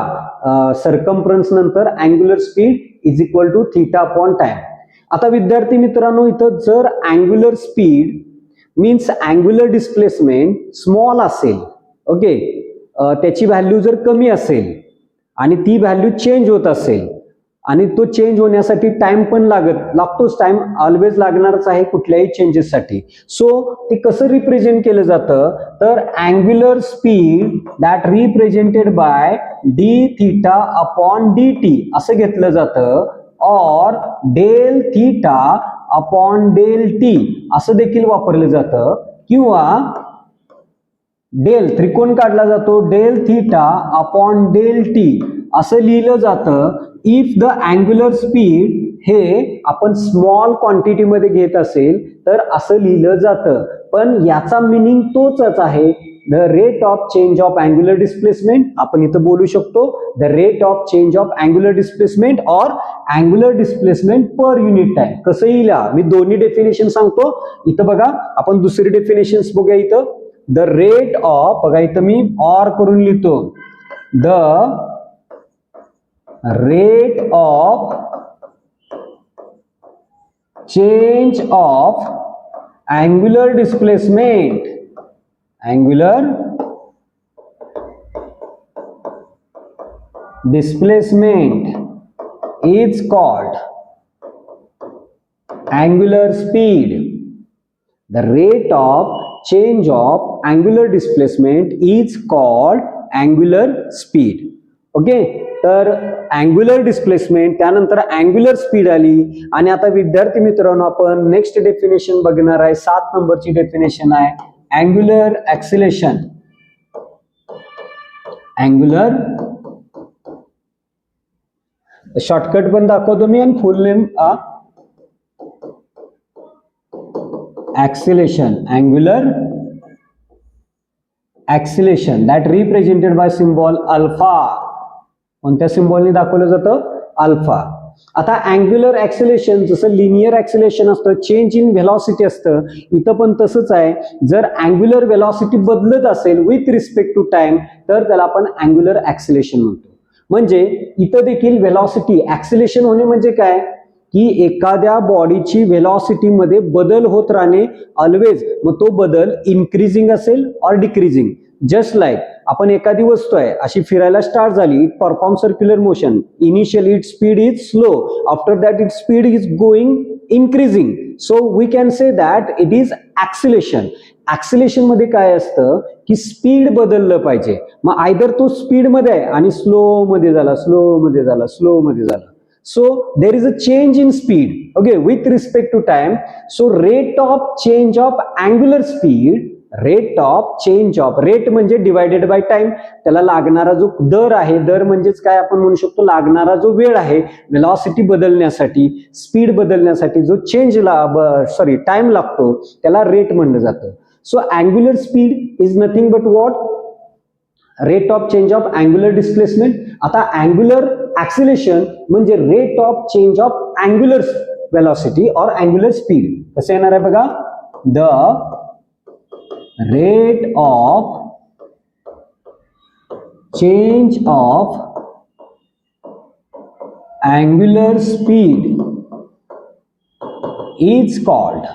सर्कम्फरन्स नंतर angular speed is equal to theta upon time. आता विद्यार्थी मित्रांनो, इथं जर angular speed means angular displacement small असेल, ओके, त्याची व्हॅल्यू जर कमी असेल आणि ती व्हॅल्यू चेंज होत असेल आणि तो चेंज होण्यासाठी टाइम पण लागतोच, टाइम ऑलवेज लागणारच आहे कुठल्याही चेंजेससाठी. सो ते कसं रिप्रेझेंट केलं जातं, तर angular speed that represented by D theta upon D T असं घेतलं जातं, or del theta upon del T असं देखील वापरलं जातं, किंवा डेल त्रिकोण काढला जातो, del theta upon del T असं लिहिलं जातं इफ द अँग्युलर स्पीड हे आपण स्मॉल क्वांटिटी मध्ये घेत असेल तर असं लिहिलं जातं. पण याचा मिनिंग तोच आहे, the rate of change of angular displacement. आपण इथं बोलू शकतो the rate of change of angular displacement और angular displacement per unit time. कसं येईल, मी दोन्ही डेफिनेशन सांगतो. इथं बघा, आपण दुसरी डेफिनेशन बघूया. इथं द रेट ऑफ, बघा इथं मी ऑर करून लिहितो, the rate of change of angular displacement, angular displacement is called angular speed. The rate of change of angular displacement is called angular speed. Okay, तर अँग्युलर डिस्प्लेसमेंट त्यानंतर angular speed आली. आणि आता विद्यार्थी मित्रांनो, आपण नेक्स्ट डेफिनेशन बघणार आहे. 7 नंबरची डेफिनेशन आहे अँग्युलर ऍक्सिलेशन. अँग्युलर शॉर्टकट पण दाखवतो मी आणि full name acceleration. Angular acceleration that represented by symbol alpha. कोणत्या सिम्बॉलने दाखवलं जातं, अल्फा. आता अँग्युलर ऍक्सिलेशन जसं लिनियर ऍक्सिलेशन असतं, चेंज इन व्हेलॉसिटी असतं, इथं पण तसंच आहे. जर अँग्युलर व्हेलॉसिटी बदलत असेल विथ रिस्पेक्ट टू टाइम तर त्याला आपण अँग्युलर ऍक्सिलेशन म्हणतो. म्हणजे इथं देखील व्हेलॉसिटी ऍक्सिलेशन होणे म्हणजे काय, की एखाद्या बॉडीची व्हेलॉसिटी मध्ये बदल होत राहणे ऑलवेज. मग तो बदल इन्क्रीजिंग असेल और डिक्रीजिंग. जस्ट लाईक आपण एखादी वस्तू आहे अशी फिरायला स्टार्ट झाली, it perform circular motion. Initially it speed is slow, after that it speed is going increasing. So we can say that it is acceleration. Acceleration मध्ये काय असतं की स्पीड बदललं पाहिजे. मग आयदर तो स्पीड मध्ये आहे आणि स्लो मध्ये झाला, स्लो मध्ये झाला, स्लो मध्ये झाला. So there is a change in speed, okay, with respect to time. So rate of change of angular speed, rate of change of, rate म्हणजे divided by time. त्याला लागणारा जो दर आहे, दर म्हणजेच काय आपण म्हणू शकतो, लागणारा जो वेळ आहे velocity बदलण्यासाठी, स्पीड बदलण्यासाठी जो चेंज टाइम लागतो त्याला रेट म्हणलं जातं. So angular speed is nothing but what, rate of change of angular displacement. आता अँग्युलर ऍक्सिलेशन म्हणजे rate of change of angular velocity और अँग्युलर स्पीड. कसं येणार आहे बघा, the rate of change of angular speed is called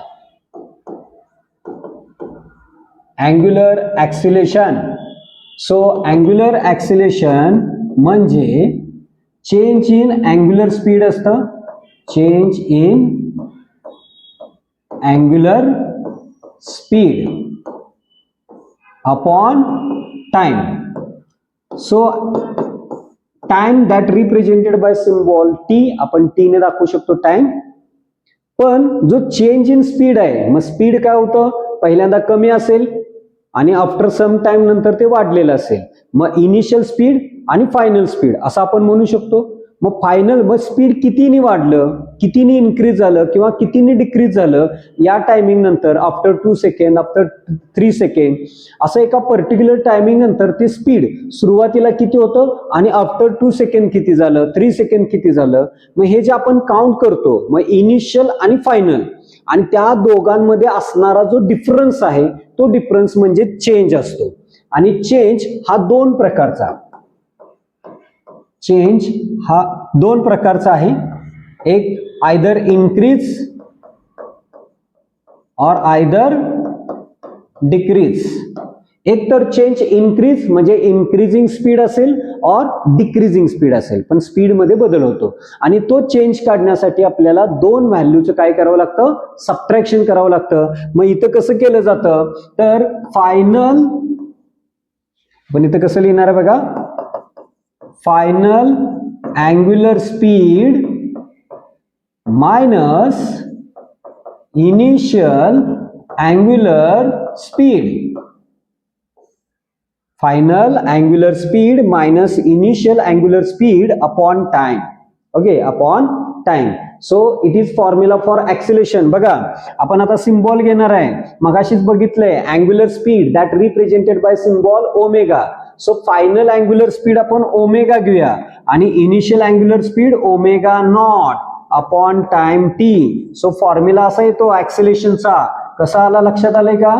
angular acceleration. So angular acceleration म्हणजे change in angular speed असतं, change in angular speed upon time. So time that represented by symbol T, आपण T ने दाखवू शकतो time. पण जो change in speed आहे, मग स्पीड काय होतं, पहिल्यांदा कमी असेल आणि आफ्टर सम टाइम नंतर ते वाढलेलं असेल. मग इनिशियल स्पीड आणि फायनल स्पीड असं आपण म्हणू शकतो. मग फायनल, मग स्पीड कितीने वाढलं, कितीने इन्क्रीज झालं किंवा कितीने डिक्रीज झालं या टायमिंग नंतर, आफ्टर 2 सेकंड, आफ्टर 3 सेकंड, असं एका पर्टिक्युलर टायमिंग नंतर ते स्पीड सुरुवातीला किती होतं आणि आफ्टर 2 सेकंड किती झालं, 3 सेकंड किती झालं. मग हे जे आपण काउंट करतो, मग इनिशियल आणि फायनल, आणि त्या दोघांमध्ये असणारा जो डिफरन्स आहे तो डिफरन्स म्हणजे चेंज असतो. आणि चेंज हा 2 प्रकारचा, चेंज हा 2 प्रकारचा आहे. एक आयदर इन्क्रीज और आयदर डिक्रीज. एक तर चेंज इन्क्रीज म्हणजे इन्क्रीजिंग स्पीड असेल और डिक्रीजिंग स्पीड असेल, पण स्पीड मध्ये बदल होतो. आणि तो चेंज काढण्यासाठी आपल्याला दोन व्हॅल्यूचं काय करावं लागतं, सबट्रॅक्शन करावं लागतं. मग इथं कसं केलं जातं, तर फायनल, पण इथं कसं लिहिणार आहे बघा, final angular speed minus initial angular speed. Final angular speed minus initial angular speed upon time. Okay, upon time. So it is formula for acceleration. बघा आपण आता सिम्बॉल घेणार आहे, मगाशीच बघितलंय angular speed that represented by symbol omega. So final angular speed आपण omega घेऊया आणि initial angular speed omega not upon time T. So formula असा येतो ऍक्सिलेशनचा. कसा आला, लक्षात आलंय का?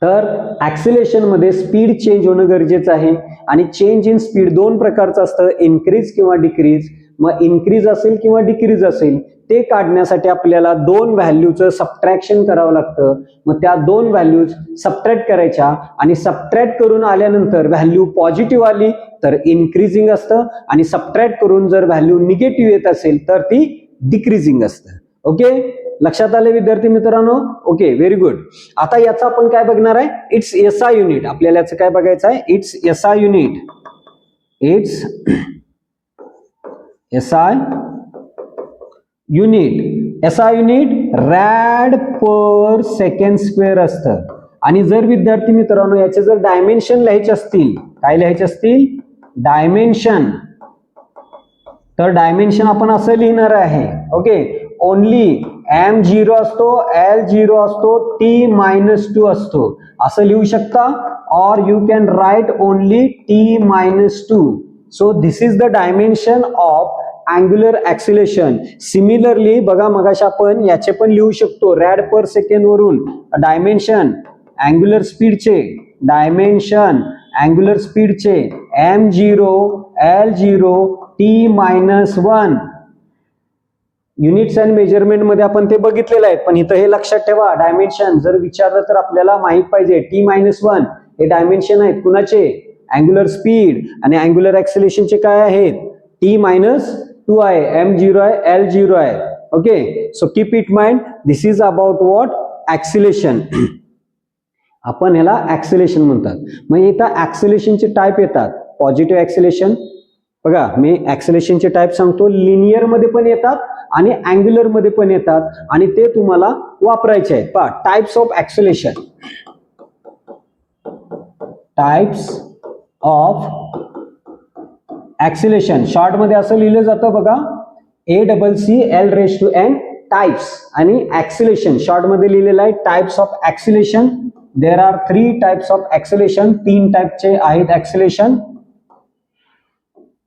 तर ऍक्सिलेशन मध्ये स्पीड चेंज होणं गरजेचं आहे आणि चेंज इन स्पीड दोन प्रकारचं असतं, इन्क्रीज किंवा डिक्रीज. मग इन्क्रीज असेल किंवा डिक्रीज असेल ते काढण्यासाठी आपल्याला दोन व्हॅल्यूचं सबट्रॅक्शन करावं लागतं. मग त्या दोन व्हॅल्यूज सबट्रॅक्ट करायच्या आणि सबट्रॅक्ट करून आल्यानंतर व्हॅल्यू पॉझिटिव्ह आली तर इन्क्रीजिंग असतं आणि सबट्रॅक्ट करून जर व्हॅल्यू निगेटिव्ह येत असेल तर ती डिक्रीजिंग असतं. ओके, लक्षात आले विद्यार्थी मित्रांनो? Okay, very good. आता याचा आपण काय बघणार आहे, इट्स एसआय युनिट. आपल्याला याचं काय बघायचं आहे, it's SI unit. It's SI unit. SI unit rad per second square असतं. आणि जर विद्यार्थी मित्रांनो याचे जर डायमेन्शन लिहायचे असतील, काय लिहायचे असतील, डायमेन्शन, तर डायमेन्शन आपण असं लिहिणार आहे. ओके, ओनली m0 असतो, l0 असतो, t-2 असतो, असं लिहू शकता. और you can write only t-2. So this is the dimension of angular acceleration. Similarly बघा मगाशी आपण याचे पण लिहू शकतो रॅड पर सेकंड वरून डायमेन्शन अँग्युलर स्पीडचे, डायमेन्शन अँग्युलर स्पीडचे m0, l0, t-1. Units and measurement मध्ये आपण ते बघितलेलं आहे, पण इथं हे लक्षात ठेवा, डायमेन्शन जर विचारलं तर आपल्याला माहित पाहिजे t-1 हे डायमेन्शन आहेत कुणाचे, अँग्युलर स्पीड. आणि अँग्युलर ऍक्सिलेशनचे काय आहेत, t-2 आहे, m0 आहे, l0 आहे. Okay, so keep it mind, this is about what, acceleration. आपण ह्याला ऍक्सिलेशन म्हणतात. मग इथं ऍक्सिलेशनचे टाईप येतात. पॉझिटिव्ह ऍक्सिलेशन, बघा मी ऍक्सिलेशनचे टाईप सांगतो, लिनियर मध्ये पण येतात आणि अँग्युलर मध्ये पण येतात आणि ते तुम्हाला वापरायचे आहेत. पहा, types of acceleration. Types of acceleration short मध्ये असं लिहिलं जातं बघा, ACCL⁻n टाइप्स. आणि ऍक्सिलेशन शॉर्ट मध्ये लिहिलेलं आहे types of acceleration. There are 3 types of acceleration. 3 टाइपचे आहेत ऍक्सिलेशन.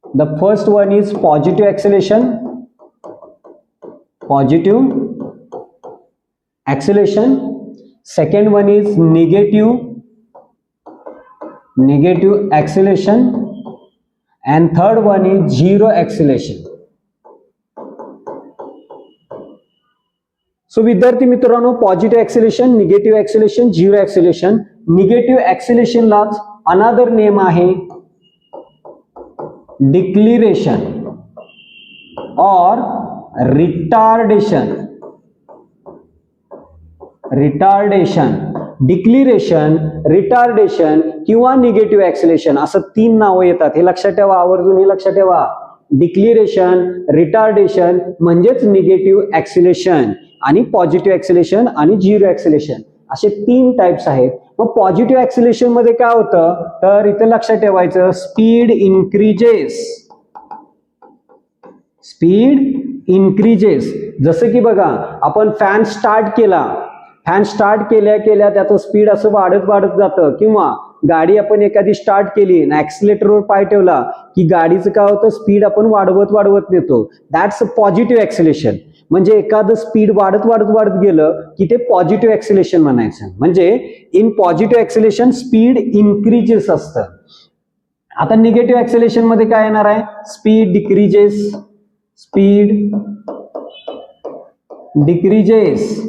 The first one is positive acceleration. Positive acceleration. Second one is negative acceleration. And third one is zero acceleration. So विद्यार्थी मित्रांनो, positive acceleration, negative acceleration, zero acceleration. Negative ऍक्सिलेशनलाच another name आहे deceleration और retardation. Retardation, deceleration, retardation किंवा negative acceleration असं 3 नावं येतात. हे लक्षात ठेवा, आवर्जून हे लक्षात ठेवा. डिक्लिरेशन, रिटार्डेशन म्हणजेच निगेटिव्ह ऍक्सिलेशन आणि पॉझिटिव्ह ऍक्सिलेशन आणि झिरो ऍक्सिलेशन असे 3 टाइप्स आहेत. मग पॉझिटिव्ह ऍक्सिलेशन मध्ये काय होतं, तर इथे लक्षात ठेवायचं, स्पीड इन्क्रीजेस. Speed increases. जसं की बघा आपण फॅन स्टार्ट केला, फॅन स्टार्ट केल्या त्याचं स्पीड असं वाढत वाढत जातं. किंवा गाडी आपण एखादी स्टार्ट केली आणि ऍक्सिलेटरवर पाय ठेवला की गाडीचं काय होतं, स्पीड आपण वाढवत वाढवत नेतो. That's positive acceleration. म्हणजे एखादं स्पीड वाढत वाढत वाढत गेलं की ते पॉझिटिव्ह ऍक्सिलेशन म्हणायचं. म्हणजे इन पॉझिटिव्ह ऍक्सिलेशन स्पीड इन्क्रीजेस असतं. आता निगेटिव्ह ऍक्सिलेशन मध्ये काय येणार आहे, speed decreases. Speed decreases.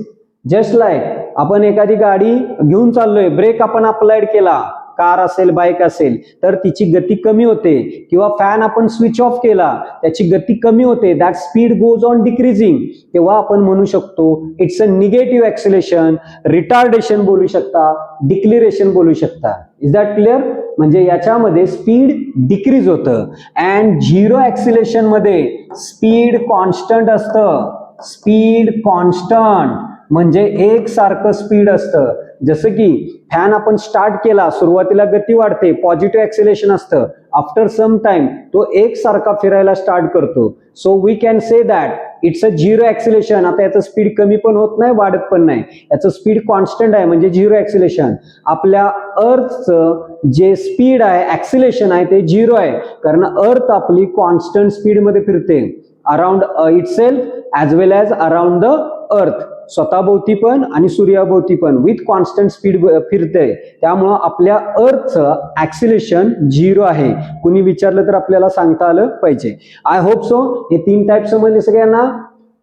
Just like आपण एखादी गाडी घेऊन चाललोय, ब्रेक आपण अप्लाइड केला, कार असेल बाईक असेल, तर तिची गती कमी होते, किंवा फॅन आपण स्विच ऑफ केला त्याची गती कमी होते, that speed goes on decreasing. तेव्हा आपण म्हणू शकतो इट्स अ निगेटिव्ह ऍक्सिलेशन, रिटार्डेशन बोलू शकता, डिक्लिरेशन बोलू शकता. Is that clear? म्हणजे याच्यामध्ये स्पीड डिक्रीज होतं. अँड झिरो ऍक्सिलेशन मध्ये स्पीड कॉन्स्टंट असतं. स्पीड कॉन्स्टंट म्हणजे एकसारखं स्पीड असतं. जसं की फॅन आपण स्टार्ट केला, सुरुवातीला गती वाढते, पॉझिटिव्ह ऍक्सिलेशन असतं, आफ्टर सम टाइम तो एकसारखा फिरायला स्टार्ट करतो. So we can say that it's a zero acceleration. आता याचं स्पीड कमी पण होत नाही, वाढत पण नाही, याचं स्पीड कॉन्स्टंट आहे, म्हणजे झिरो ऍक्सिलेशन. आपल्या अर्थचं जे स्पीड आहे, ऍक्सिलेशन आहे, ते झिरो आहे, कारण अर्थ आपली कॉन्स्टंट स्पीड मध्ये फिरते around itself as well as around the earth. स्वतःभोवती पण आणि सूर्याभोवती पण विथ कॉन्स्टंट स्पीड फिरते. त्यामुळं आपल्या अर्थचं ऍक्सिलेशन झिरो आहे. कुणी विचारलं तर आपल्याला सांगता आलं पाहिजे. आय होप सो हे 3 टाईप समजले सगळ्यांना.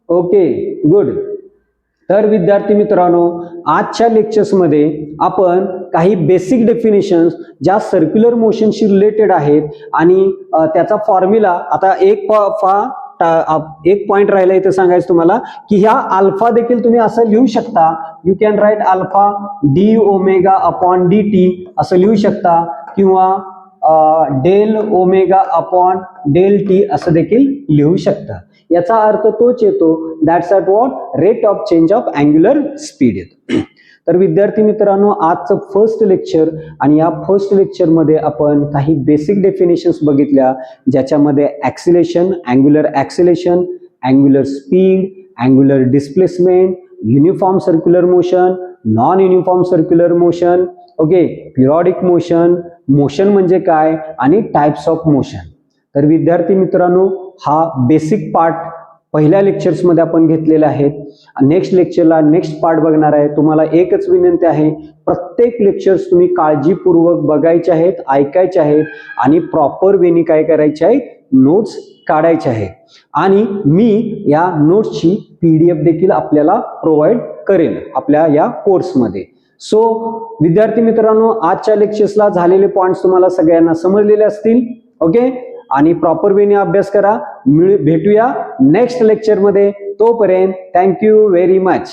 Okay, good. तर विद्यार्थी मित्रांनो, आजच्या लेक्चर्समध्ये आपण काही बेसिक डेफिनेशन्स ज्या सर्क्युलर मोशनशी रिलेटेड आहेत आणि त्याचा फॉर्म्युला, आता एक पॉइंट राहिला इथं सांगायचं तुम्हाला की ह्या अल्फा देखील तुम्ही असं लिहू शकता. You can write alpha D omega upon D T असं लिहू शकता, किंवा del omega upon del T असं देखील लिहू शकता. याचा अर्थ तोच येतो, that's at what rate of change of angular speed येतो. तर विद्यार्थी मित्रांनो, आजचं फर्स्ट लेक्चर, आणि या फर्स्ट लेक्चरमध्ये आपण काही बेसिक डेफिनेशन्स बघितल्या, ज्याच्यामध्ये acceleration, angular acceleration, angular speed, angular displacement, uniform circular motion, non uniform circular motion, okay, periodic motion, motion म्हणजे काय, आणि टाइप्स ऑफ मोशन. तर विद्यार्थी मित्रांनो, हा बेसिक पार्ट पहिल्या लेक्चर्समध्ये आपण घेतलेले आहेत. नेक्स्ट लेक्चरला नेक्स्ट पार्ट बघणार आहे. तुम्हाला एकच विनंती आहे, प्रत्येक लेक्चर्स तुम्ही काळजीपूर्वक बघायचे आहेत, ऐकायचे आहेत, आणि प्रॉपर वेनी काय करायचे आहेत, नोट्स काढायचे आहेत. आणि मी या नोट्सची PDF देखील आपल्याला प्रोव्हाइड करेन आपल्या या कोर्समध्ये. सो विद्यार्थी मित्रांनो, आजच्या लेक्चर्सला झालेले पॉइंट्स तुम्हाला सगळ्यांना समजलेले असतील. ओके, आणि प्रॉपर वेने अभ्यास करा. भेटूया नेक्स्ट लेक्चरमध्ये. तोपर्यंत थँक्यू व्हेरी मच.